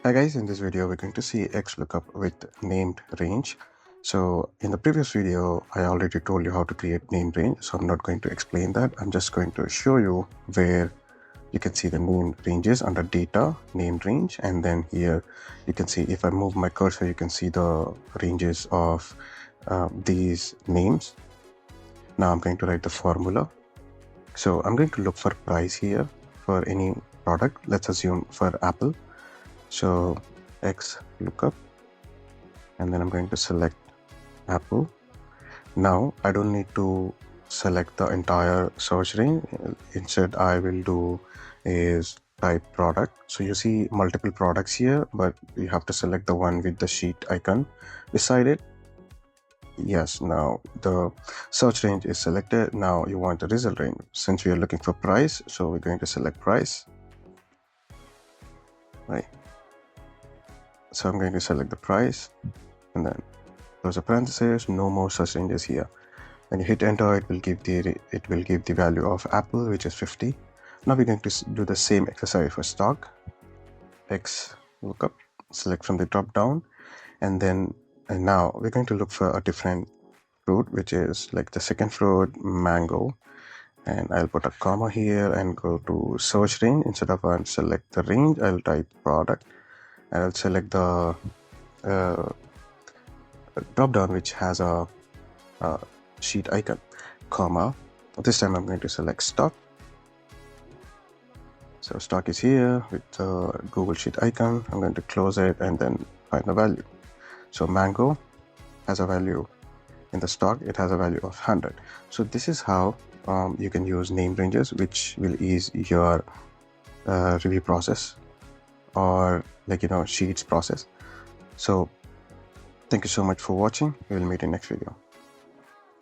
Hi guys, in this video we're going to see XLOOKUP with named range. So in the previous video I already told you how to create named range, so I'm not going to explain that. I'm just going to show you where you can see the named ranges under data named range, and then here you can see if I move my cursor you can see the ranges of these names. Now I'm going to write the formula. So I'm going to look for price here for any product. Let's assume for Apple. So X lookup, and then I'm going to select Apple. Now I don't need to select the entire search range. Instead I will do is type product. So you see multiple products here, but you have to select the one with the sheet icon beside it. Yes, now the search range is selected. Now you want the result range. Since we are looking for price, so we're going to select price, right? So I'm going to select the price, and then close the parentheses. No more search ranges here. When you hit enter, it will give the value of Apple, which is 50. Now we're going to do the same exercise for stock. X lookup, select from the drop down, and now we're going to look for a different fruit, which is like the second fruit, mango. And I'll put a comma here and go to search range. Instead of select the range, I'll type product, and I'll select the drop down which has a sheet icon, comma. This time I'm going to select stock. So stock is here with the Google Sheet icon. I'm going to close it and then find the value. So mango has a value in the stock. It has a value of 100. So this is how you can use name ranges, which will ease your review process or sheets process. So thank you so much for watching. We will meet in next video.